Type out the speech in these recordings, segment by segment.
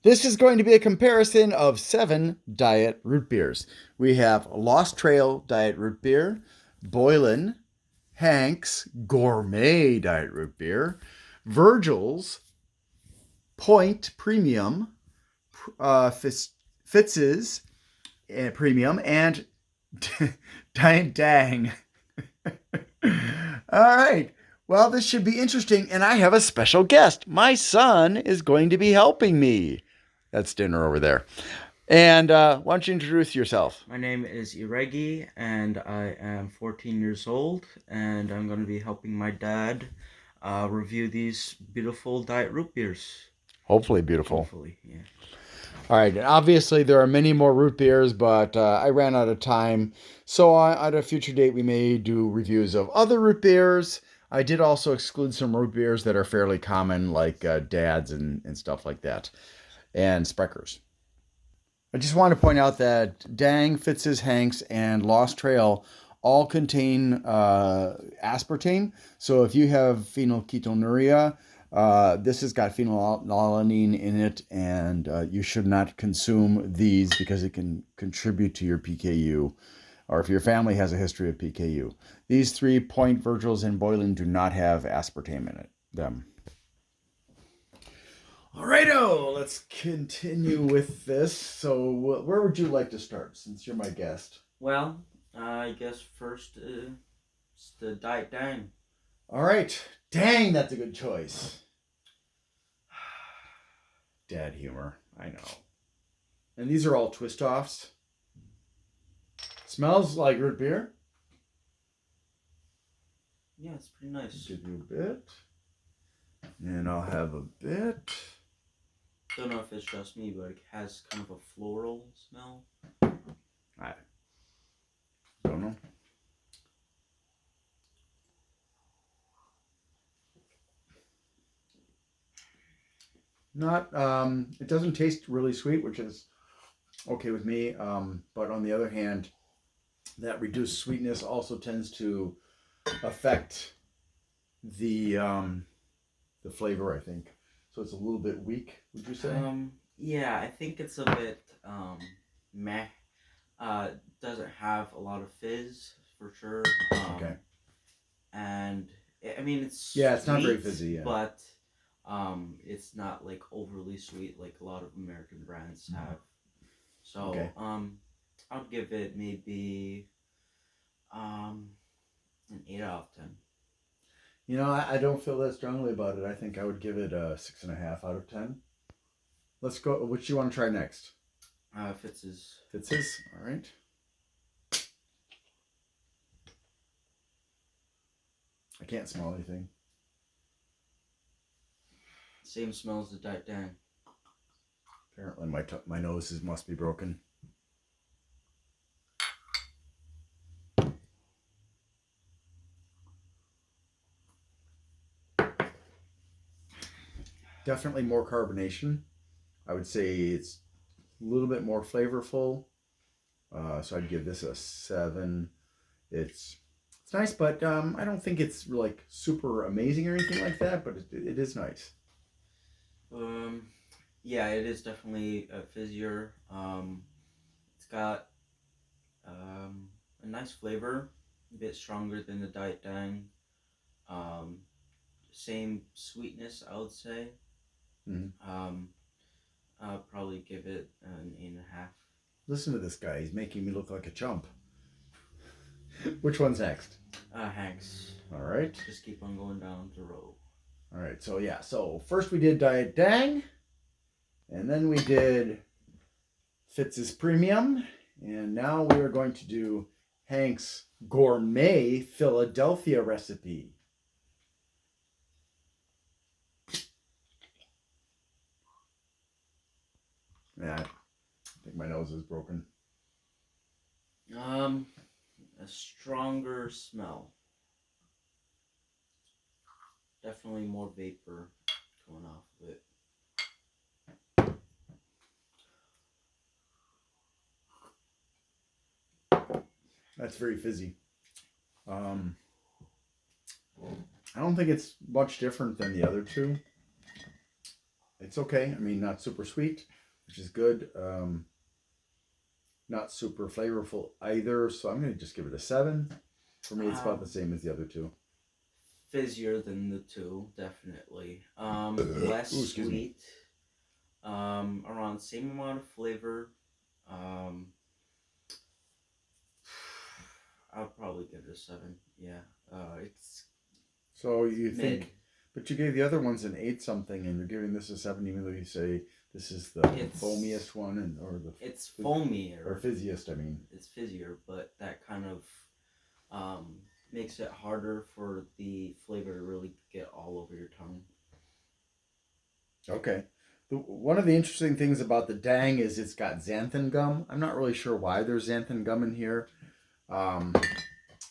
This is going to be a comparison of 7 diet root beers. We have Lost Trail Diet Root Beer, Boylan, Hank's Gourmet Diet Root Beer, Virgil's Point Premium, Fitz's Premium, and Diet Dang. All right. Well, this should be interesting, and I have a special guest. My son is going to be helping me. That's dinner over there. And why don't you introduce yourself? My name is Iregi, and I am 14 years old, and I'm going to be helping my dad review these beautiful diet root beers. Hopefully beautiful. Hopefully, yeah. All right. And obviously, there are many more root beers, but I ran out of time. So at a future date, we may do reviews of other root beers. I did also exclude some root beers that are fairly common, like Dad's and stuff like that, and Spreckers. I just want to point out that Dang, Fitz's, Hank's, and Lost Trail all contain aspartame. So if you have phenylketonuria, this has got phenylalanine in it, and you should not consume these because it can contribute to your PKU, or if your family has a history of PKU. These 3 Point, Virgils, and Boylan do not have aspartame in them. Alrighto, let's continue with this. So, where would you like to start, since you're my guest? Well, I guess first it's the Diet Dang. All right, dang, that's a good choice. Dad humor, I know. And these are all twist offs. Smells like root beer. Yeah, it's pretty nice. Give you a bit, and I'll have a bit. Don't know if it's just me, but it has kind of a floral smell. I don't know. Not, it doesn't taste really sweet, which is okay with me. But on the other hand, that reduced sweetness also tends to affect the flavor, I think. So it's a little bit weak, would you say? Yeah, I think it's a bit meh. Doesn't have a lot of fizz for sure. Okay. And I mean it's it's not very sweet, fizzy, yeah. but it's not like overly sweet like a lot of American brands have. So Okay. I'll give it maybe an 8 out of 10. You know, I don't feel that strongly about it. I think I would give it a 6.5 out of 10. Let's go. Which do you want to try next? Fitz's. Fitz's? All right. I can't smell anything. Same smell as the Diet Dang. Apparently my nose must be broken. Definitely more carbonation. I would say it's a little bit more flavorful. So I'd give this a 7. It's nice, but I don't think it's like super amazing or anything like that. But it is nice. Yeah, it is definitely fizzier. It's got a nice flavor, a bit stronger than the Diet Dang. Um, Same sweetness, I would say. Mm-hmm. I'll probably give it an 8.5. Listen to this guy. He's making me look like a chump. Which one's next? Hank's. All right. Just keep on going down the road. All right. So first we did Diet Dang, and then we did Fitz's Premium, and now we are going to do Hank's Gourmet Philadelphia recipe. Yeah, I think my nose is broken. A stronger smell. Definitely more vapor coming off of it. That's very fizzy. I don't think it's much different than the other two. It's okay. I mean, not super sweet, which is good. Not super flavorful either. So I'm going to just give it a 7. For me, it's about the Um, same as the other two. Fizzier than the two, definitely. Less Ooh, excuse me. sweet. Around the same amount of flavor. Um, I'll probably give it a 7. Yeah. It's So you mid. think, but you gave the other ones an 8 something, and you're giving this a 7, even though you say this is the It's foamiest one, and or the it's or foamier. fizziest. I mean, It's fizzier, but that kind of um, makes it harder for the flavor to really get all over your tongue. okay. One of the interesting things about the Dang is it's got xanthan gum. I'm not really sure why there's xanthan gum in here. Um,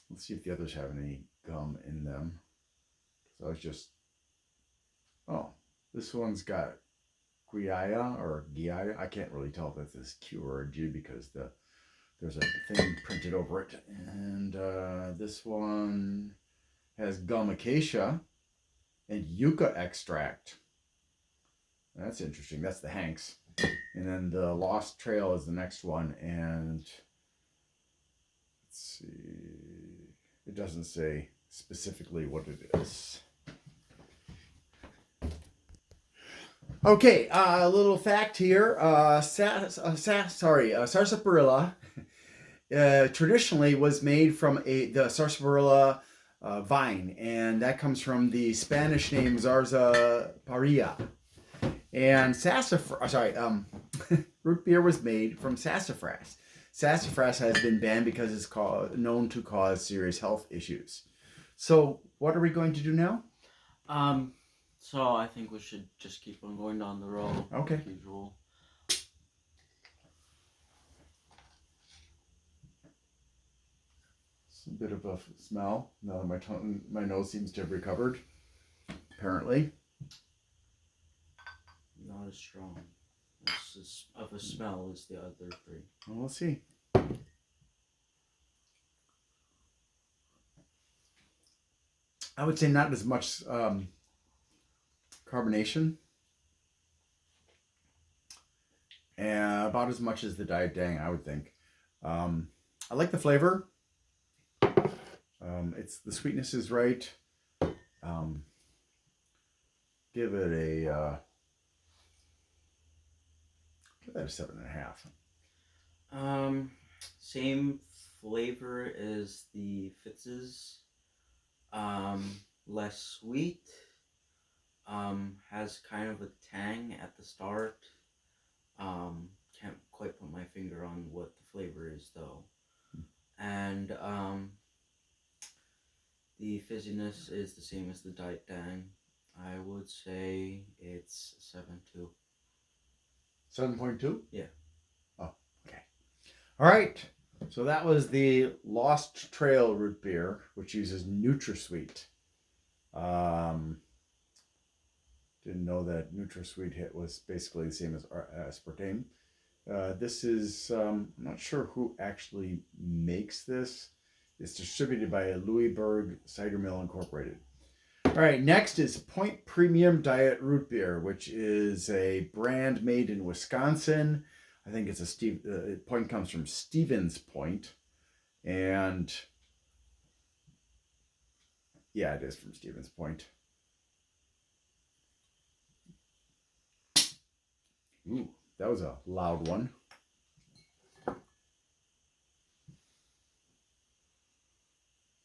let's see if the others have any gum in them. So it's just, oh, this one's got guiaya or guiaya. I can't really tell if that's this Q or a G because there's a thing printed over it. And this one has gum acacia and yucca extract. That's interesting. That's the Hanks. And then the Lost Trail is the next one. And let's see. It doesn't say specifically what it is. Okay, a little fact here. Sarsaparilla traditionally was made from the sarsaparilla vine, and that comes from the Spanish name zarzaparilla. And root beer was made from sassafras. Sassafras has been banned because it's known to cause serious health issues. So, what are we going to do now? Um, so I think we should just keep on going down the road. Okay. Like usual. It's a bit of a smell now that my nose seems to have recovered. Apparently. Not as strong of a smell as the other three. Well, we'll see. I would say not as much carbonation, and about as much as the Diet Dang, I would think. I like the flavor. It's the sweetness is right. Give it a give that a 7.5. Same flavor as the Fitz's. Less sweet. Has kind of a tang at the start. Can't quite put my finger on what the flavor is though. And the fizziness is the same as the Diet Dang. I would say it's 7 2. 7.2? Yeah. Oh, okay. All right. So that was the Lost Trail root beer, which uses NutraSweet. Didn't know that NutraSweet hit was basically the same as aspartame. This is, I'm not sure who actually makes this. It's distributed by Louisburg Cider Mill Incorporated. All right, next is Point Premium Diet Root Beer, which is a brand made in Wisconsin. I think it's Point comes from Stevens Point. And yeah, it is from Stevens Point. Ooh, that was a loud one.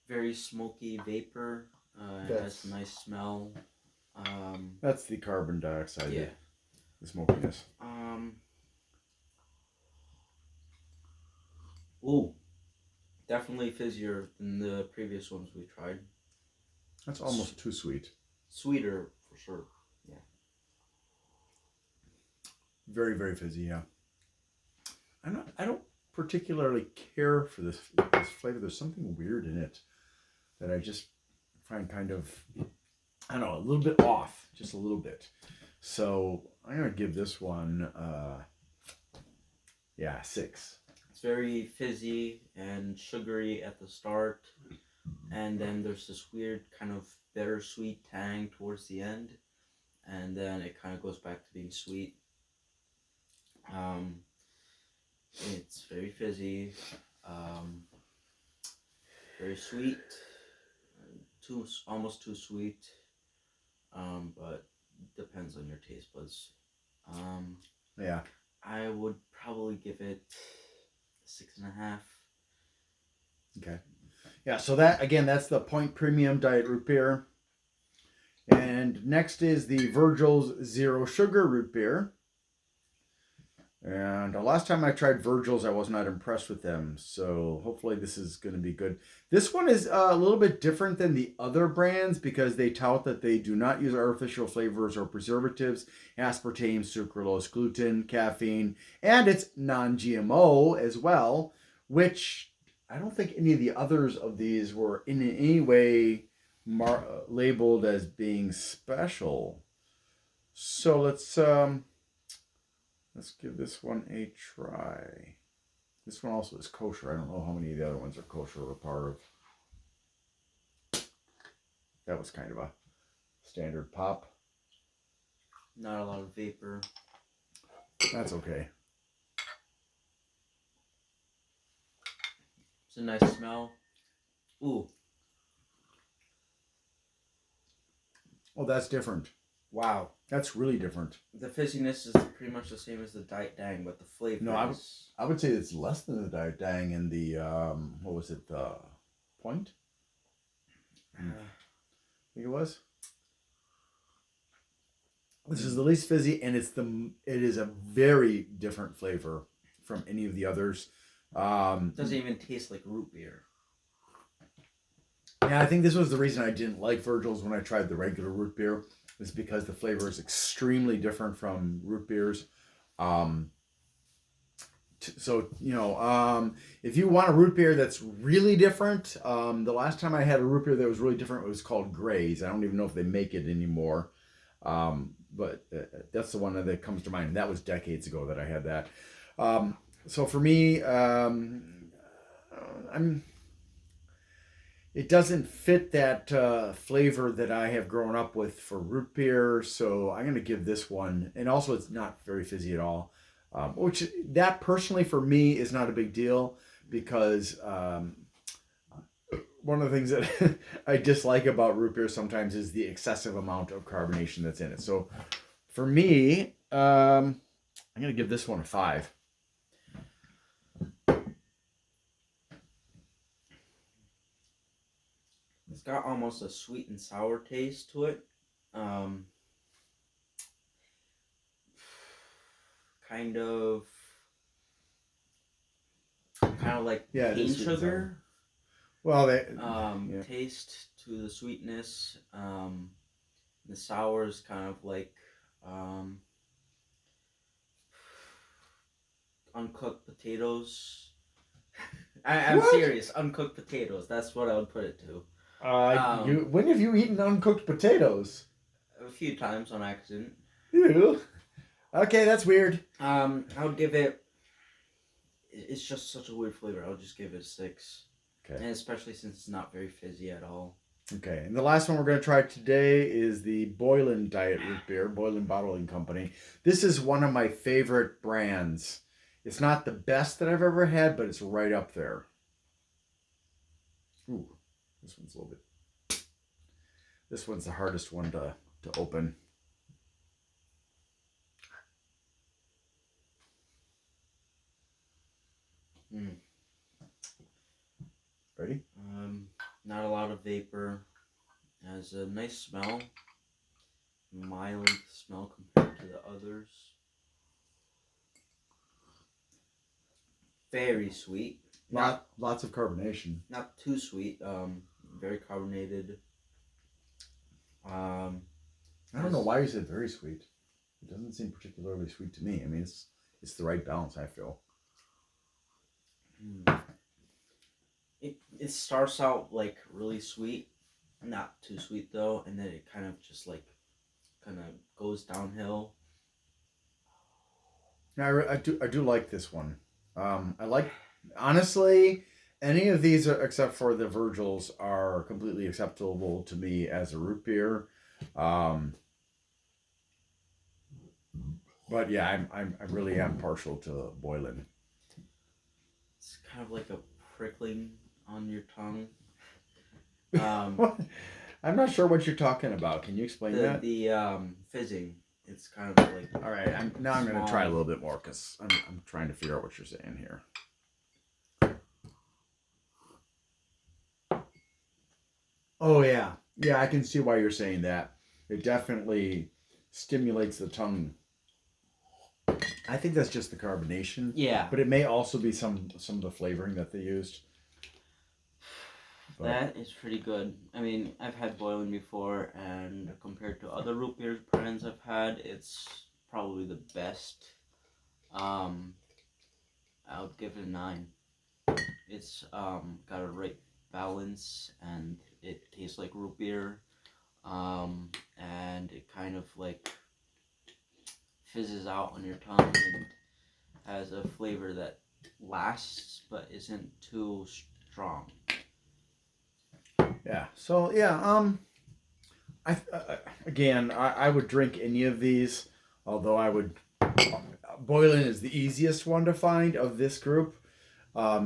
Very smoky vapor. It has a nice smell. That's the carbon dioxide. Yeah. The smokiness. Ooh, definitely fizzier than the previous ones we tried. That's almost too sweet. Sweeter for sure. Yeah. Very, very fizzy. Yeah. I don't particularly care for this flavor. There's something weird in it that I just find kind of, I don't know, a little bit off, just a little bit. So I'm gonna give this one, 6. It's very fizzy and sugary at the start, and then there's this weird kind of bittersweet tang towards the end. and then it kind of goes back to being sweet. Um, it's very fizzy, um, very sweet, too almost too sweet. But depends on your taste buds. Um, Yeah. I would probably give it 6.5. Okay. Yeah. So that again, that's the Point Premium Diet Root Beer. And next is the Virgil's Zero Sugar Root Beer. And the last time I tried Virgil's, I was not impressed with them. So hopefully this is going to be good. This one is a little bit different than the other brands because they tout that they do not use artificial flavors or preservatives, aspartame, sucralose, gluten, caffeine, and it's non-GMO as well, which I don't think any of the others of these were in any way labeled as being special. So let's give this one a try. This one also is kosher. I don't know how many of the other ones are kosher or part of. That was kind of a standard pop. Not a lot of vapor. That's okay. It's a nice smell. Ooh. Oh, that's different. Wow. That's really different. The fizziness is pretty much the same as the Diet Dang, but the flavor is... I would say it's less than the Diet Dang and the, what was it, the Point? I think it was. This is the least fizzy, and it is a very different flavor from any of the others. It doesn't even taste like root beer. Yeah, I think this was the reason I didn't like Virgil's when I tried the regular root beer, is because the flavor is extremely different from root beers. So, if you want a root beer that's really different, the last time I had a root beer that was really different, it was called Gray's. I don't even know if they make it anymore. But that's the one that comes to mind. And that was decades ago that I had that. So for me, it doesn't fit that flavor that I have grown up with for root beer. So I'm going to give this one. And also, it's not very fizzy at all. Which that personally for me is not a big deal because one of the things that I dislike about root beer sometimes is the excessive amount of carbonation that's in it. So for me, I'm going to give this one a 5. It's got almost a sweet and sour taste to it. Kind of like cane sugar. Well, taste to the sweetness. The sour is kind of like uncooked potatoes. I'm serious. Uncooked potatoes. That's what I would put it to. When have you eaten uncooked potatoes? A few times on accident. Ew. Okay, that's weird. I would give it. It's just such a weird flavor. I would just give it a 6. Okay. And especially since it's not very fizzy at all. Okay, and the last one we're going to try today is the Boylan Diet Root Beer, Boylan Bottling Company. This is one of my favorite brands. It's not the best that I've ever had, but it's right up there. Ooh, this one's a little bit... This one's the hardest one to open. Ready? Not a lot of vapor. Has a nice smell. Mild smell compared to the others. Very sweet. Lots of carbonation. Not too sweet. Very carbonated. I don't know why you said very sweet. It doesn't seem particularly sweet to me. I mean, it's the right balance, I feel. It starts out like really sweet, not too sweet though, and then it kind of just like goes downhill. Yeah, I do like this one. I like, honestly, any of these except for the Virgils are completely acceptable to me as a root beer. But yeah, I really am partial to Boylan. It's kind of like a prickling on your tongue. Um, I'm not sure what you're talking about. Can you explain the that? the fizzing. It's kind of like All right, I'm going to try a small. little bit more because I'm trying to figure out what you're saying here. Oh yeah, yeah, I can see why you're saying that. It definitely stimulates the tongue. I think that's just the carbonation, Yeah, but it may also be some of the flavoring that they used. But that is pretty good. I mean, I've had Boylan before, and compared to other root beer brands I've had, it's probably the best. Um, I would give it a 9. It's got a right balance, and it tastes like root beer. And it kind of like fizzes out on your tongue and has a flavor that lasts but isn't too strong. yeah, so yeah, again, I would drink any of these, although I would. Boylan is the easiest one to find of this group.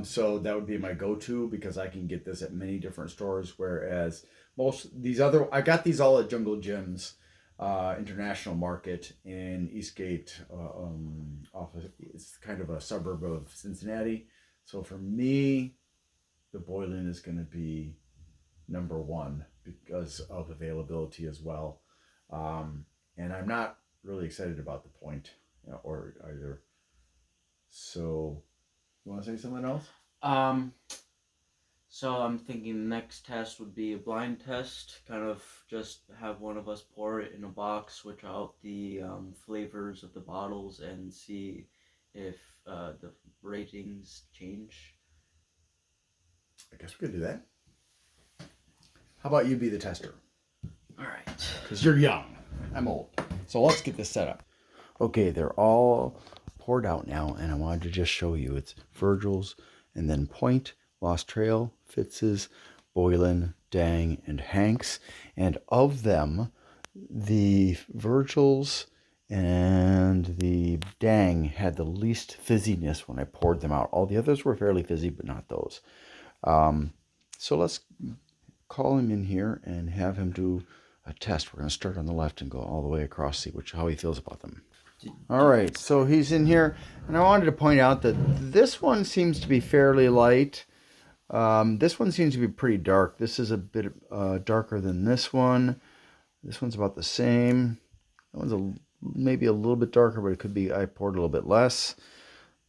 So that would be my go-to because I can get this at many different stores. Whereas most these other, I got these all at Jungle Gyms, International Market in Eastgate. Off of, it's kind of a suburb of Cincinnati. So for me, the Boylan is going to be number one because of availability as well. Um, and I'm not really excited about the point, or either. So you want to say something else? Um, so I'm thinking the next test would be a blind test. Kind of just have one of us pour it in a box, switch out the flavors of the bottles, and see if the ratings change. I guess we could do that. How about you be the tester? All right. Because you're young. I'm old. So let's get this set up. Okay, they're all poured out now, and I wanted to just show you. It's Virgil's, and then Point, Lost Trail, Fitz's, Boylan, Dang, and Hank's. And of them, the Virgil's and the Dang had the least fizziness when I poured them out. All the others were fairly fizzy, but not those. So let's call him in here and have him do a test. We're going to start on the left and go all the way across, see how he feels about them. All right, so he's in here, and I wanted to point out that this one seems to be fairly light. This one seems to be pretty dark. This is a bit darker than this one. This one's about the same. That one's maybe a little bit darker, but it could be I poured a little bit less.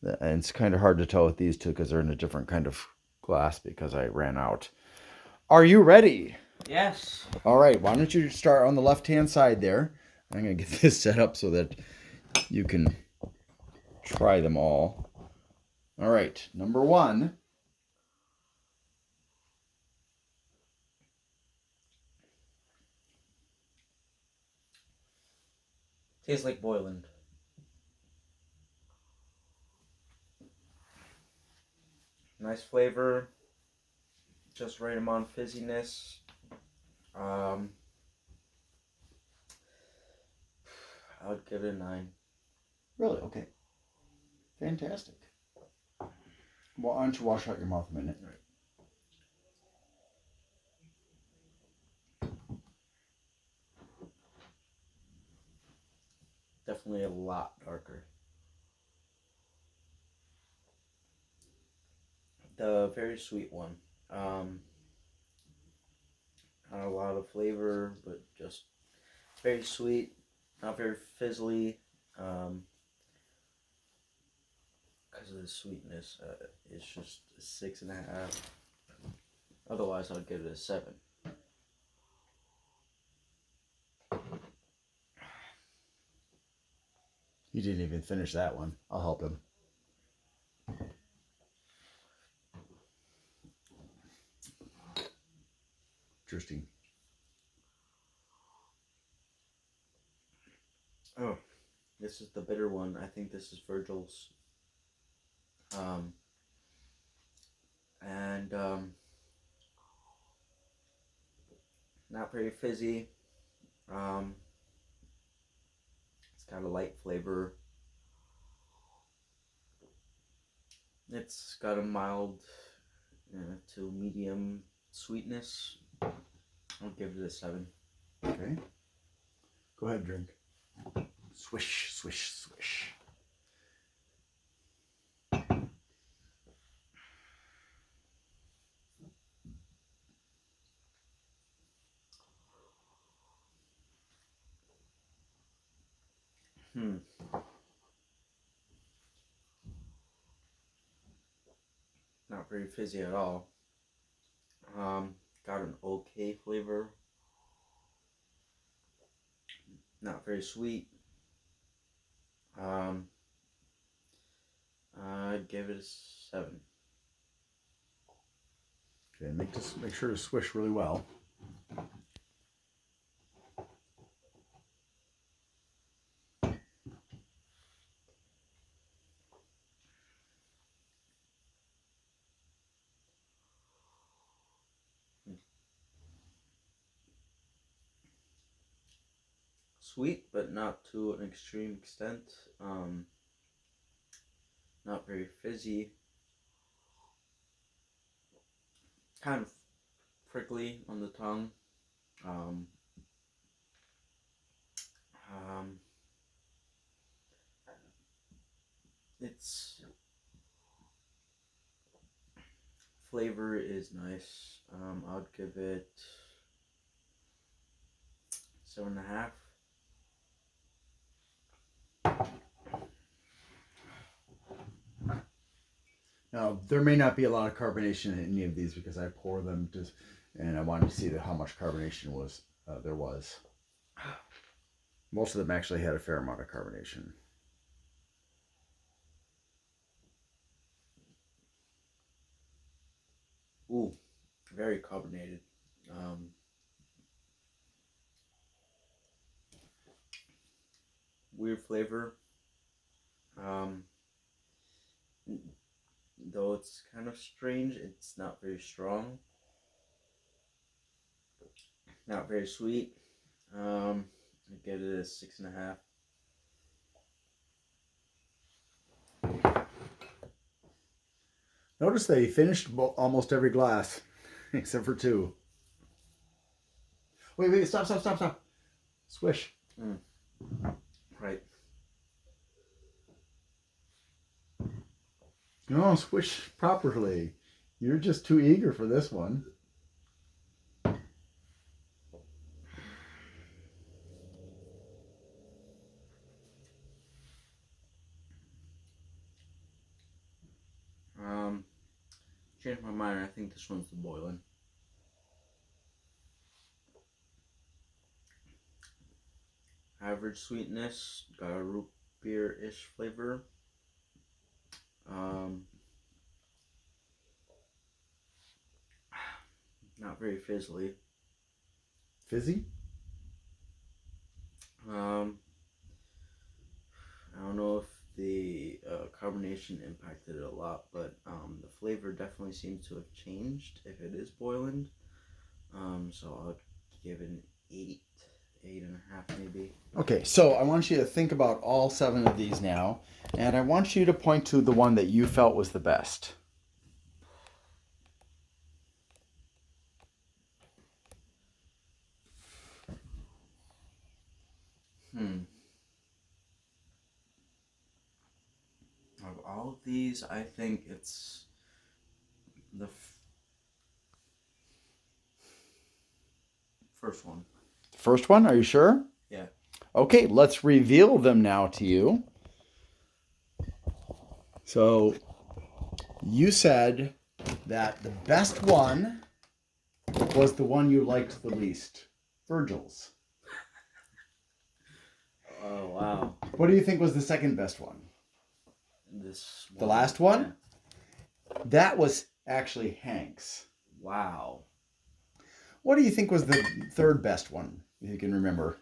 And it's kind of hard to tell with these two because they're in a different kind of glass because I ran out. Are you ready? Yes. All right, why don't you start on the left-hand side there? I'm going to get this set up so that you can try them all. All right, number one. Tastes like Boylan. Nice flavor. Just right amount of fizziness. Um, I would give it a 9. Really? Okay. Fantastic. Well, why don't you wash out your mouth a minute? Right. Definitely a lot darker. The very sweet one. Not a lot of flavor, but just very sweet. Not very fizzly. Because of the sweetness, it's just a 6.5. Otherwise, I'd give it a 7. He didn't even finish that one. I'll help him. Interesting. Oh, this is the bitter one. I think this is Virgil's. And not very fizzy. It's got a light flavor. It's got a mild to medium sweetness. I'll give it a 7. Okay. Go ahead, drink. Swish, swish, swish. Hmm. Not very fizzy at all. Got an okay flavor. Not very sweet. Um, I'd give it a 7. Okay, make sure to swish really well. Sweet, but not to an extreme extent. Not very fizzy. Kind of prickly on the tongue. Um, um, its flavor is nice. I'd give it 7.5. Now, there may not be a lot of carbonation in any of these because I pour them just, and I wanted to see how much carbonation there was. Most of them actually had a fair amount of carbonation. Ooh, very carbonated. Weird flavor. Um, though it's kind of strange, it's not very strong. Not very sweet. I give it a 6.5. Notice they finished almost every glass except for 2. Wait, stop. Swish. Right. No, swish properly. You're just too eager for this one. Changed my mind. I think this one's the Boylan. Average sweetness, got a root beer-ish flavor. Not very fizzly. Fizzy? I don't know if the carbonation impacted it a lot, but the flavor definitely seems to have changed if it is Boylan. So I'll give it an 8, 8.5 maybe. Okay, so I want you to think about all 7 of these now, and I want you to point to the one that you felt was the best. Of all of these, I think it's the first one. First one, are you sure? Yeah. Okay, let's reveal them now to you. So, you said that the best one was the one you liked the least, Virgil's. Oh, wow. What do you think was the second best one? This one. The last one? Yeah. That was actually Hank's. Wow. What do you think was the third best one, if you can remember?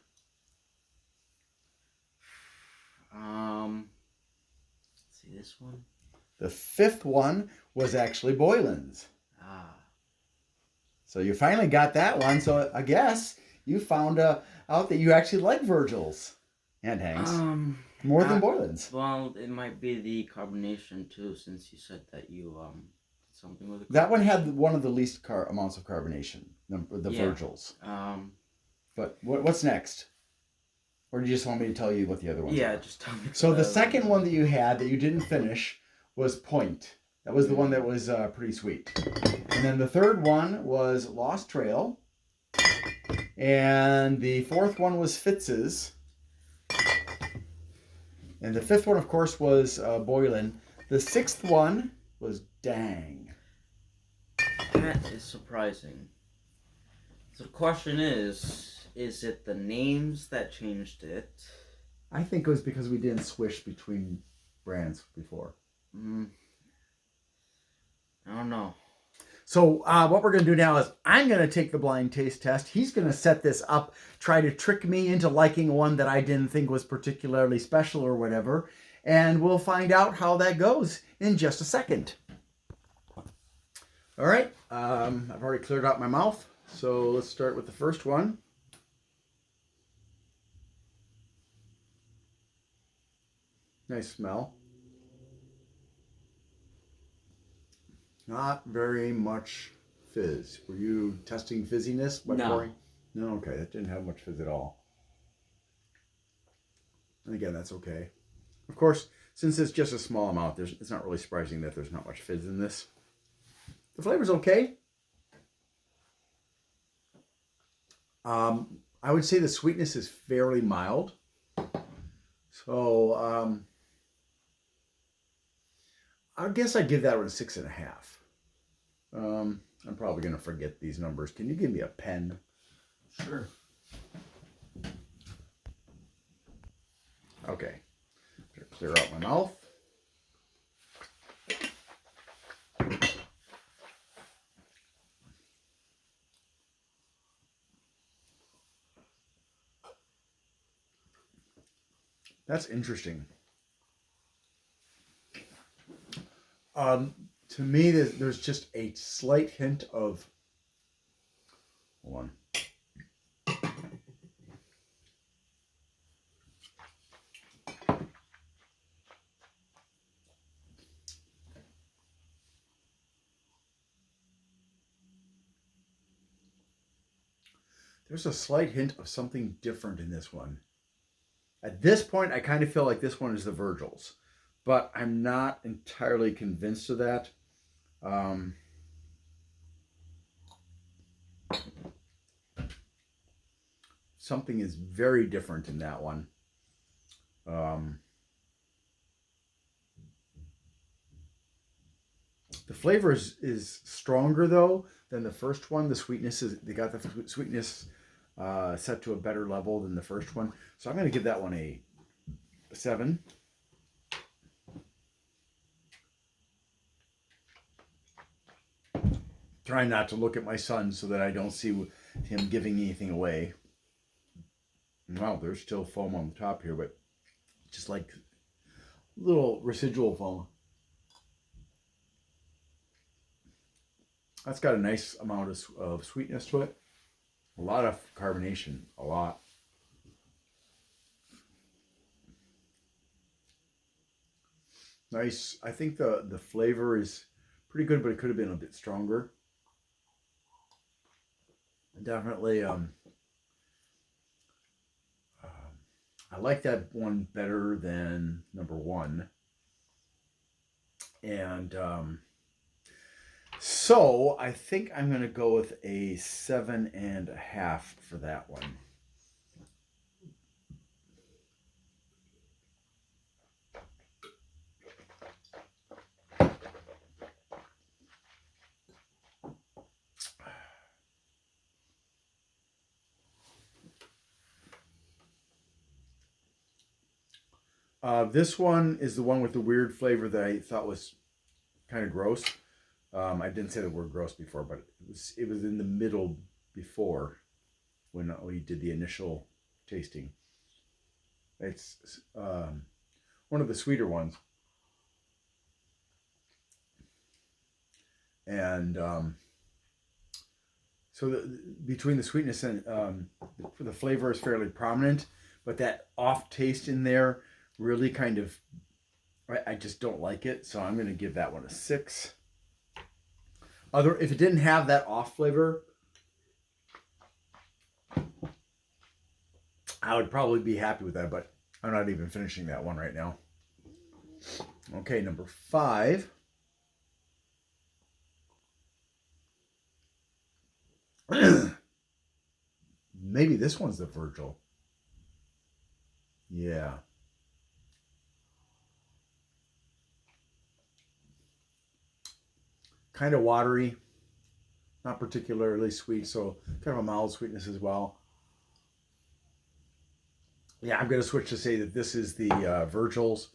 Let's see, this one. The fifth one was actually Boylan's. So you finally got that one. So I guess you found out that you actually like Virgil's. and hangs. Um, More than I, Boylan's. well, it might be the carbonation too, since you said that you did something with the That one carbonation. had one of the least amounts of carbonation, the Yeah. Virgils. Um. But what's next? Or do you just want me to tell you what the other ones Yeah. are? Just tell me So the the other ones. second one that you had that you didn't finish was Point. That was the one that was pretty sweet. And then the third one was Lost Trail. And the fourth one was Fitz's. And the fifth one, of course, was Boylan. The sixth one was Dang. That is surprising. So the question is it the names that changed it? I think it was because we didn't swish between brands before. Mm, I don't know. So what we're going to do now is I'm going to take the blind taste test. He's going to set this up, try to trick me into liking one that I didn't think was particularly special or whatever. And we'll find out how that goes in just a second. All right. I've already cleared out my mouth. So let's start with the first one. Nice smell. Not very much fizz. Were you testing fizziness by No. pouring? No, okay. That didn't have much fizz at all. And again, that's okay. Of course, since it's just a small amount, it's not really surprising that there's not much fizz in this. The flavor's okay. I would say the sweetness is fairly mild. So I guess I'd give that one a 6.5. I'm probably going to forget these numbers. Can you give me a pen? Sure. Okay. Clear out my mouth. That's interesting. To me, there's just a slight hint of. Hold on. There's a slight hint of something different in this one. At this point, I kind of feel like this one is the Virgil's, but I'm not entirely convinced of that. Something is very different in that one. The flavor is stronger though than the first one. The sweetness is they got the sweetness set to a better level than the first one. So I'm going to give that one a 7. Trying not to look at my son so that I don't see him giving anything away. Wow, there's still foam on the top here, but just like little residual foam. That's got a nice amount of sweetness to it. A lot of carbonation, a lot. Nice. I think the flavor is pretty good, but it could have been a bit stronger. Definitely. I like that one better than number 1. And so I think I'm going to go with a 7.5 for that one. This one is the one with the weird flavor that I thought was kind of gross. I didn't say the word gross before, but it was in the middle before when we did the initial tasting. It's one of the sweeter ones, and so between the sweetness and the flavor is fairly prominent, but that off taste in there really kind of, I just don't like it. So I'm going to give that one a 6. If it didn't have that off flavor, I would probably be happy with that, but I'm not even finishing that one right now. Okay, number 5. Maybe this one's the Virgil. Yeah. Kind of watery, not particularly sweet, so kind of a mild sweetness as well. Yeah, I'm going to switch to say that this is the Virgil's,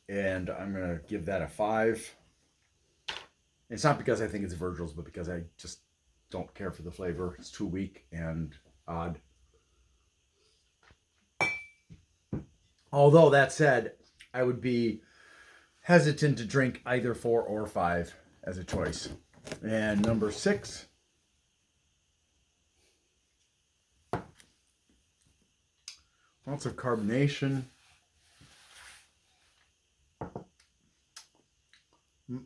and I'm going to give that a 5. It's not because I think it's Virgil's, but because I just don't care for the flavor. It's too weak and odd. Although that said, I would be hesitant to drink either 4 or 5 as a choice. And number 6. Lots of carbonation.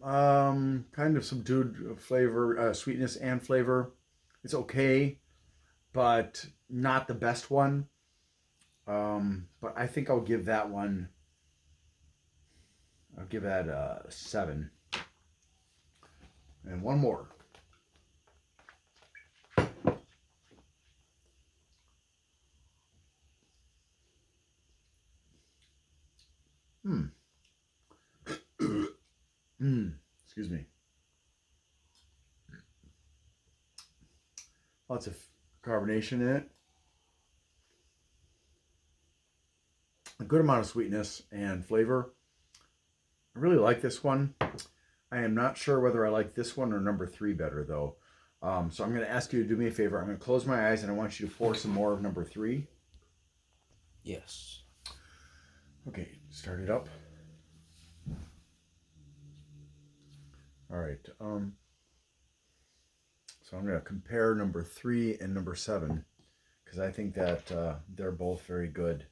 Kind of subdued flavor, sweetness and flavor. It's okay, but not the best one. But I think I'll give that one. I'll give that a 7. And one more. Excuse me. Lots of carbonation in it. A good amount of sweetness and flavor. I really like this one. I am not sure whether I like this one or number 3 better, though. So I'm going to ask you to do me a favor. I'm going to close my eyes and I want you to pour some more of number 3. Yes. Okay, start it up. All right. So I'm going to compare number 3 and number 7 because I think that they're both very good.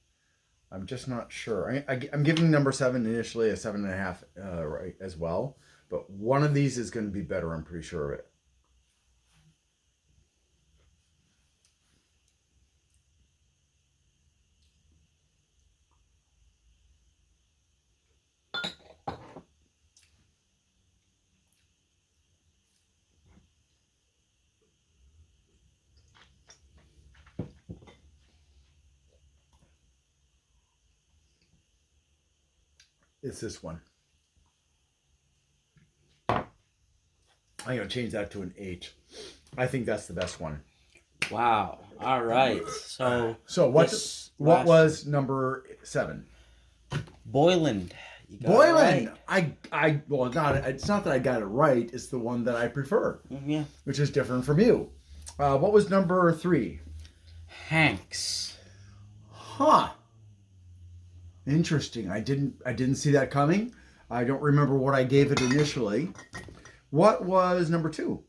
I'm just not sure. I'm giving number 7 initially a 7.5 right as well, but one of these is going to be better. I'm pretty sure of it. It's this one. I'm going to change that to an 8. I think that's the best one. Wow. All right. So what was number 7? Boylan. You got Boylan. It right. Well, it's not that I got it right. It's the one that I prefer. Yeah. Which is different from you. What was number 3? Hanks. Huh. Interesting. I didn't see that coming. I don't remember what I gave it initially. What was number 2?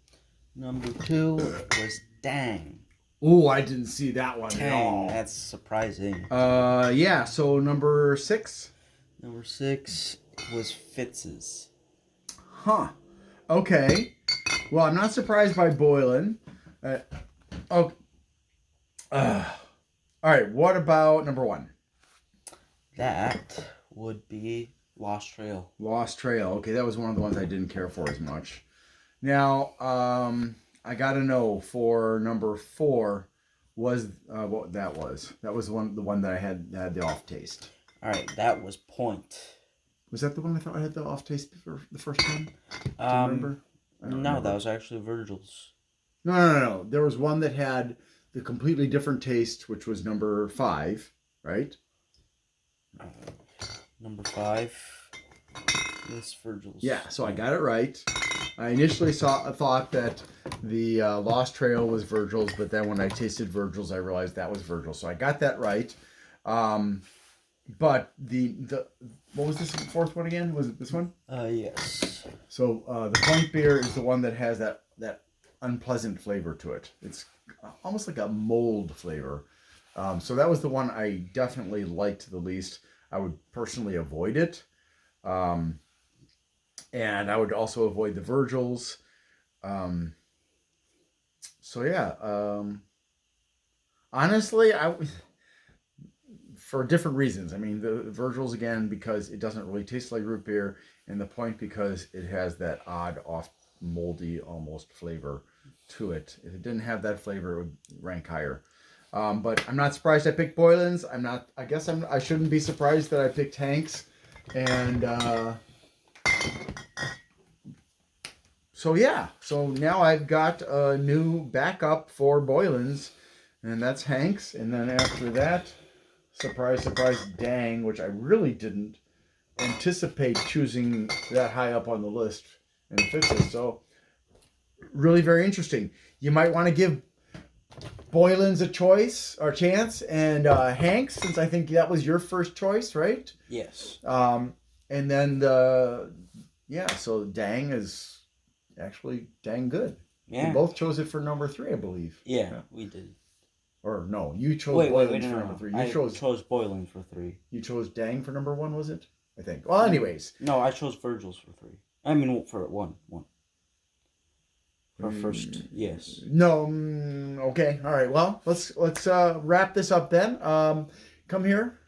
Number 2 was Dang. Oh, I didn't see that one Dang, at all. that's surprising. Yeah. So number 6. Number 6 was Fitz's. Huh. Okay. Well, I'm not surprised by Boylan. All right. What about number 1? That would be Lost Trail. Lost Trail. Okay, that was one of the ones I didn't care for as much. Now, I gotta know for number 4 was what that was. That was the one that I had the off taste. All right, that was Point. Was that the one I thought I had the off taste for the first time? Do you remember? No, that was actually Virgil's. No. There was one that had the completely different taste, which was number 5, right? Number 5 is Virgil's. Yeah, so I got it right. I initially thought that the Lost Trail was Virgil's, but then when I tasted Virgil's, I realized that was Virgil. So I got that right. But the what was this 4th one again? Was it this one? Yes. So the Point beer is the one that has that unpleasant flavor to it. It's almost like a mold flavor. So that was the one I definitely liked the least. I would personally avoid it. Um, and I would also avoid the Virgils. Um, so yeah, honestly, for different reasons. I mean, the Virgils again because it doesn't really taste like root beer, and the point because it has that odd, off moldy almost flavor to it. If it didn't have that flavor, it would rank higher. But I'm not surprised I picked Boylan's. I'm not. I guess I shouldn't be surprised that I picked Hank's, and so yeah. So now I've got a new backup for Boylan's, and that's Hank's. And then after that, surprise, surprise, dang, which I really didn't anticipate choosing that high up on the list in Fitz's. So really very interesting. You might want to give Boylan's a choice or chance, and Hank's, since I think that was your first choice, right? Yes. And then so dang is actually dang good. Yeah. We both chose it for number 3, I believe. Yeah, we did. Or no, you chose Boylan's for number 3. I chose Boylan for 3. You chose dang for number 1, was it? I think. Well, anyways. No, I chose Virgil's for 3. I mean, for 1. For first, yes. No, okay, all right. Well, let's wrap this up then. Come here.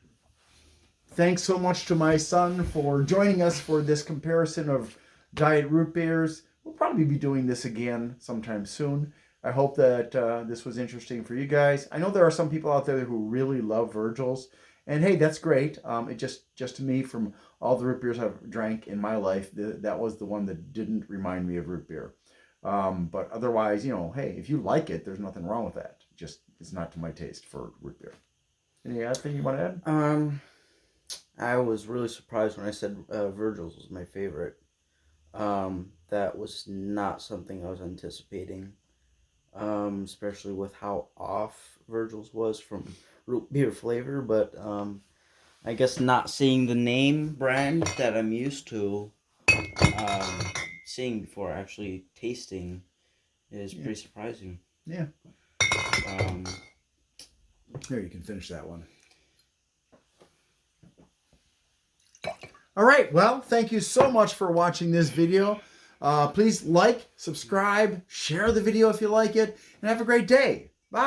Thanks so much to my son for joining us for this comparison of diet root beers. We'll probably be doing this again sometime soon. I hope that this was interesting for you guys. I know there are some people out there who really love Virgil's, and hey, that's great. It just to me, from all the root beers I've drank in my life, that was the one that didn't remind me of root beer. But otherwise, hey, if you like it, there's nothing wrong with that. Just it's not to my taste for root beer. Any other thing you want to add? I was really surprised when I said Virgil's was my favorite. That was not something I was anticipating. Especially with how off Virgil's was from root beer flavor, but I guess not seeing the name brand that I'm used to seeing before actually tasting is pretty surprising. Yeah. There, you can finish that one. All right. Well, thank you so much for watching this video. Please like, subscribe, share the video if you like it, and have a great day. Bye.